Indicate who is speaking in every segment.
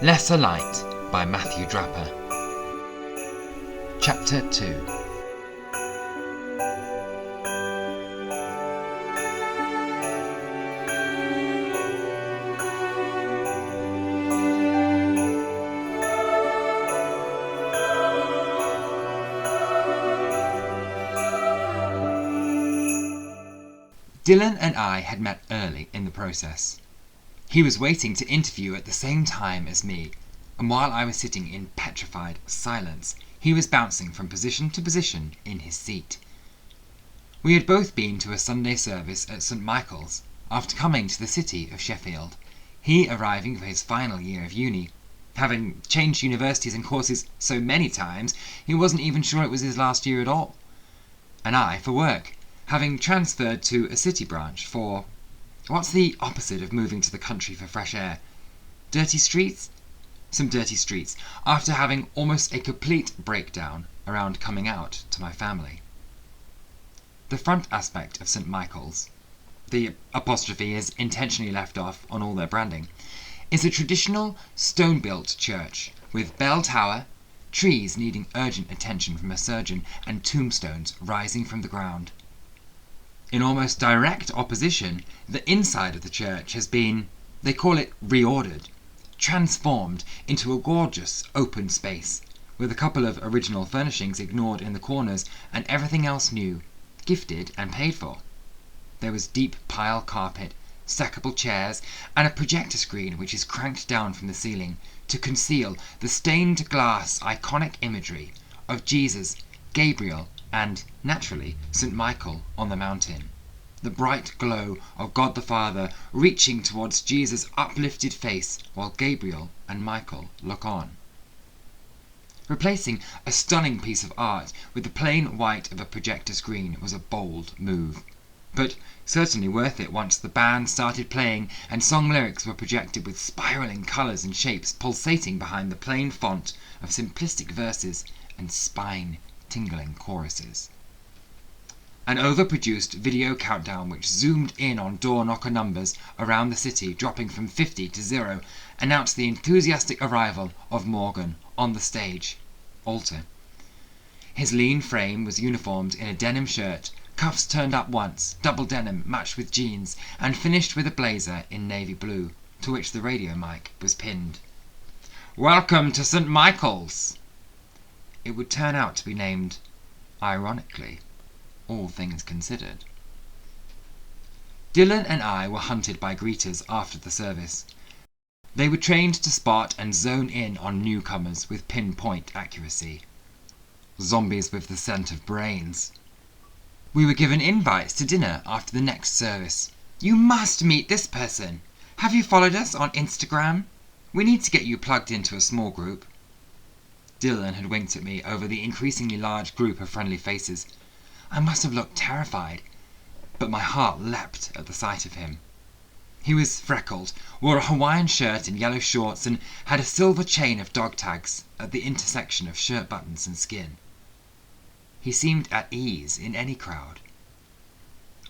Speaker 1: Lesser Light by Matthew Draper. Chapter 2. Dylan and I had met early in the process. He was waiting to interview at the same time as me, and while I was sitting in petrified silence, he was bouncing from position to position in his seat. We had both been to a Sunday service at St. Michael's after coming to the city of Sheffield, he arriving for his final year of uni. Having changed universities and courses so many times, he wasn't even sure it was his last year at all. And I for work, having transferred to a city branch for... what's the opposite of moving to the country for fresh air? Dirty streets? Some dirty streets, after having almost a complete breakdown around coming out to my family. The front aspect of St. Michael's, the apostrophe is intentionally left off on all their branding, is a traditional stone-built church with bell tower, trees needing urgent attention from a surgeon, and tombstones rising from the ground. In almost direct opposition, the inside of the church has been, they call it reordered, transformed into a gorgeous open space, with a couple of original furnishings ignored in the corners and everything else new, gifted and paid for. There was deep pile carpet, stackable chairs, and a projector screen which is cranked down from the ceiling to conceal the stained glass iconic imagery of Jesus, Gabriel, and, naturally, St. Michael on the mountain. The bright glow of God the Father reaching towards Jesus' uplifted face while Gabriel and Michael look on. Replacing a stunning piece of art with the plain white of a projector screen was a bold move, but certainly worth it once the band started playing and song lyrics were projected with spiraling colours and shapes pulsating behind the plain font of simplistic verses and spine-tingling choruses. An overproduced video countdown which zoomed in on door knocker numbers around the city dropping from 50 to 0 announced the enthusiastic arrival of Morgan on the stage, altar. His lean frame was uniformed in a denim shirt, cuffs turned up once, double denim matched with jeans, and finished with a blazer in navy blue, to which the radio mic was pinned. "Welcome to St. Michael's!" It would turn out to be named, ironically, all things considered. Dylan and I were hunted by greeters after the service. They were trained to spot and zone in on newcomers with pinpoint accuracy. Zombies with the scent of brains. We were given invites to dinner after the next service. "You must meet this person. Have you followed us on Instagram? We need to get you plugged into a small group." Dylan had winked at me over the increasingly large group of friendly faces. I must have looked terrified, but my heart leapt at the sight of him. He was freckled, wore a Hawaiian shirt and yellow shorts, and had a silver chain of dog tags at the intersection of shirt buttons and skin. He seemed at ease in any crowd.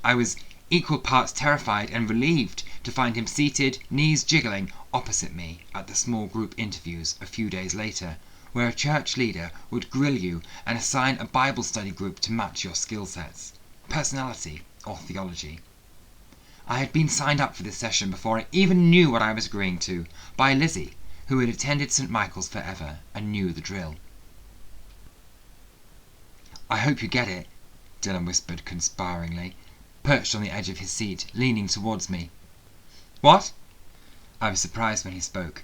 Speaker 1: I was equal parts terrified and relieved to find him seated, knees jiggling, opposite me at the small group interviews a few days later, where a church leader would grill you and assign a Bible study group to match your skill sets, personality, or theology. I had been signed up for this session before I even knew what I was agreeing to, by Lizzie, who had attended St. Michael's forever and knew the drill. "I hope you get it," Dylan whispered conspiringly, perched on the edge of his seat, leaning towards me. "What?" I was surprised when he spoke.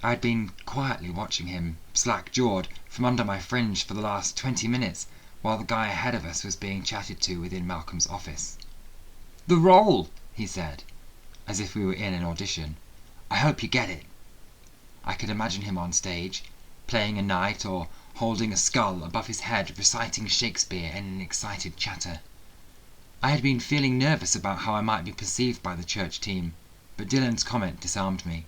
Speaker 1: I had been quietly watching him, slack-jawed, from under my fringe for the last 20 minutes, while the guy ahead of us was being chatted to within Malcolm's office. "The role," he said, as if we were in an audition. "I hope you get it." I could imagine him on stage, playing a knight or holding a skull above his head, reciting Shakespeare in an excited chatter. I had been feeling nervous about how I might be perceived by the church team, but Dylan's comment disarmed me.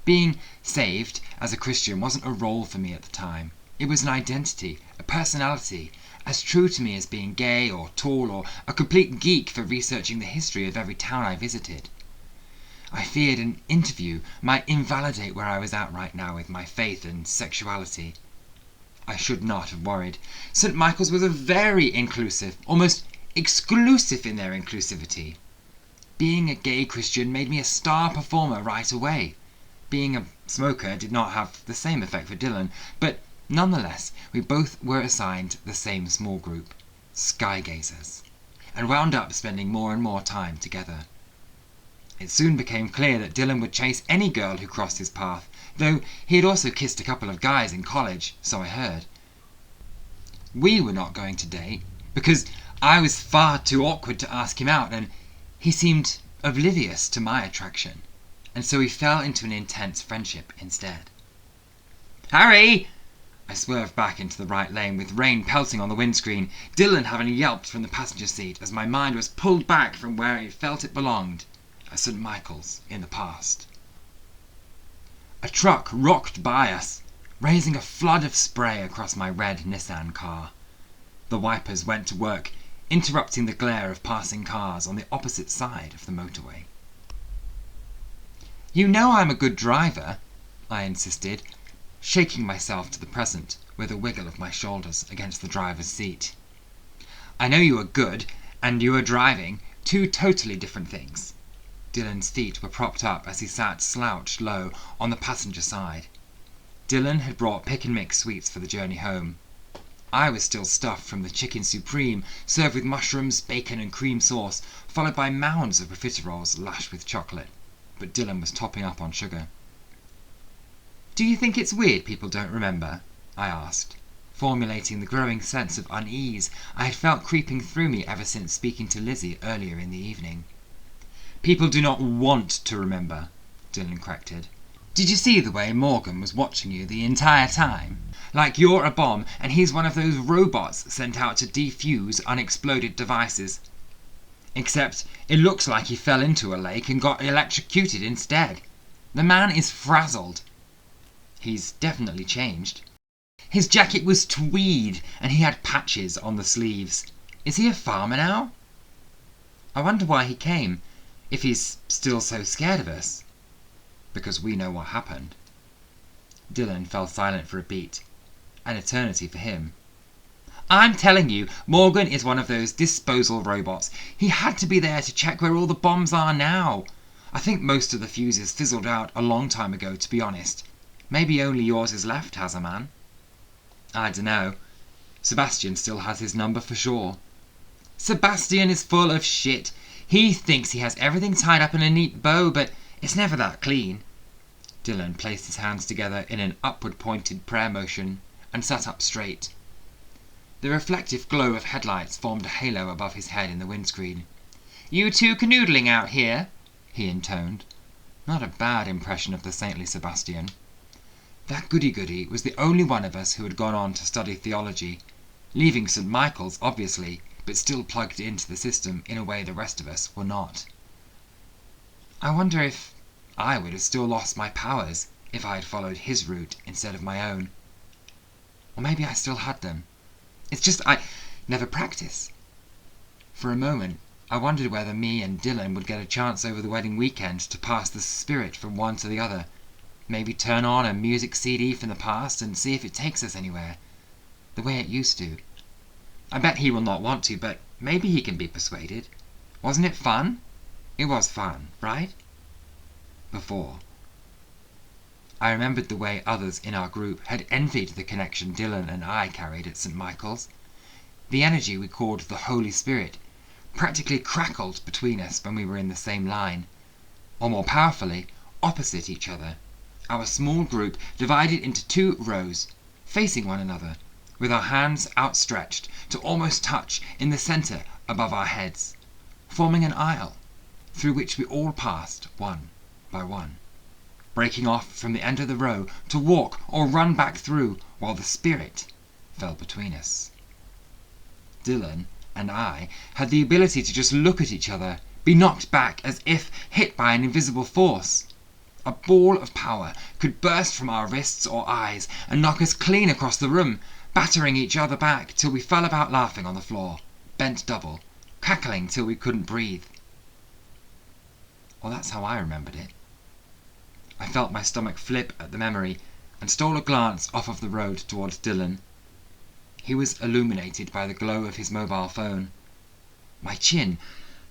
Speaker 1: Being saved as a Christian wasn't a role for me at the time. It was an identity, a personality, as true to me as being gay or tall or a complete geek for researching the history of every town I visited. I feared an interview might invalidate where I was at right now with my faith and sexuality. I should not have worried. St. Michael's was a very inclusive, almost exclusive in their inclusivity. Being a gay Christian made me a star performer right away. Being a smoker did not have the same effect for Dylan, but nonetheless, we both were assigned the same small group, Skygazers, and wound up spending more and more time together. It soon became clear that Dylan would chase any girl who crossed his path, though he had also kissed a couple of guys in college, so I heard. We were not going to date, because I was far too awkward to ask him out, and he seemed oblivious to my attraction, and so we fell into an intense friendship instead. "Harry!" I swerved back into the right lane with rain pelting on the windscreen, Dylan having yelped from the passenger seat as my mind was pulled back from where I felt it belonged, at St. Michael's in the past. A truck rocked by us, raising a flood of spray across my red Nissan car. The wipers went to work, interrupting the glare of passing cars on the opposite side of the motorway. "You know I'm a good driver," I insisted, shaking myself to the present with a wiggle of my shoulders against the driver's seat. "I know you are good, and you are driving, two totally different things." Dylan's feet were propped up as he sat slouched low on the passenger side. Dylan had brought pick and mix sweets for the journey home. I was still stuffed from the chicken supreme, served with mushrooms, bacon and cream sauce, followed by mounds of profiteroles lashed with chocolate, but Dylan was topping up on sugar. "Do you think it's weird people don't remember?" I asked, formulating the growing sense of unease I had felt creeping through me ever since speaking to Lizzie earlier in the evening. "People do not want to remember," Dylan corrected. "Did you see the way Morgan was watching you the entire time? Like you're a bomb and he's one of those robots sent out to defuse unexploded devices. Except it looks like he fell into a lake and got electrocuted instead. The man is frazzled. He's definitely changed. His jacket was tweed and he had patches on the sleeves. Is he a farmer now? I wonder why he came, if he's still so scared of us. Because we know what happened." Dylan fell silent for a beat, an eternity for him. "I'm telling you, Morgan is one of those disposal robots. He had to be there to check where all the bombs are now. I think most of the fuses fizzled out a long time ago, to be honest. Maybe only yours is left, Hazzaman." "I dunno. Sebastian still has his number for sure." "Sebastian is full of shit. He thinks he has everything tied up in a neat bow, but it's never that clean." Dylan placed his hands together in an upward-pointed prayer motion and sat up straight. The reflective glow of headlights formed a halo above his head in the windscreen. "You two canoodling out here?" he intoned. Not a bad impression of the saintly Sebastian. That goody-goody was the only one of us who had gone on to study theology, leaving St. Michael's, obviously, but still plugged into the system in a way the rest of us were not. I wonder if I would have still lost my powers if I had followed his route instead of my own. Or maybe I still had them. It's just I never practice. For a moment, I wondered whether me and Dylan would get a chance over the wedding weekend to pass the spirit from one to the other. Maybe turn on a music CD from the past and see if it takes us anywhere, the way it used to. I bet he will not want to, but maybe he can be persuaded. Wasn't it fun? It was fun, right? Before. I remembered the way others in our group had envied the connection Dylan and I carried at St. Michael's. The energy we called the Holy Spirit practically crackled between us when we were in the same line, or more powerfully, opposite each other. Our small group divided into two rows, facing one another, with our hands outstretched to almost touch in the center above our heads, forming an aisle through which we all passed one by one, breaking off from the end of the row to walk or run back through while the Spirit fell between us. Dylan and I had the ability to just look at each other, be knocked back as if hit by an invisible force. A ball of power could burst from our wrists or eyes and knock us clean across the room, battering each other back till we fell about laughing on the floor, bent double, cackling till we couldn't breathe. Or that's how I remembered it. I felt my stomach flip at the memory and stole a glance off of the road towards Dylan. He was illuminated by the glow of his mobile phone. My chin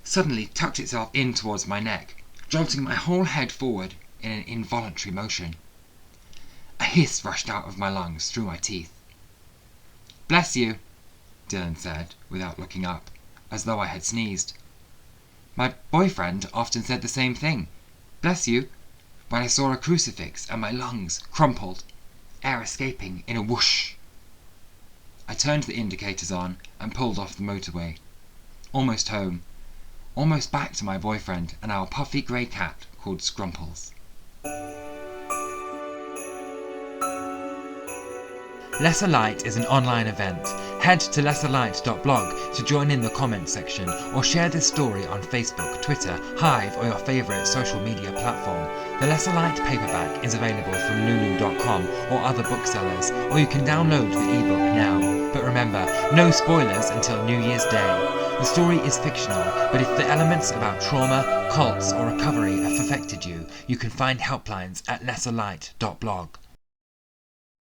Speaker 1: suddenly tucked itself in towards my neck, jolting my whole head forward in an involuntary motion. A hiss rushed out of my lungs through my teeth. "Bless you," Dylan said, without looking up, as though I had sneezed. My boyfriend often said the same thing, "Bless you," when I saw a crucifix and my lungs crumpled, air escaping in a whoosh. I turned the indicators on and pulled off the motorway. Almost home. Almost back to my boyfriend and our puffy grey cat called Scrumples. Lesser Light is an online event. Head to lesserlight.blog to join in the comments section or share this story on Facebook, Twitter, Hive or your favourite social media platform. The Lesser Light paperback is available from lulu.com or other booksellers, or you can download the ebook now. But remember, no spoilers until New Year's Day. The story is fictional, but if the elements about trauma, cults or recovery have affected you, you can find helplines at lesserlight.blog.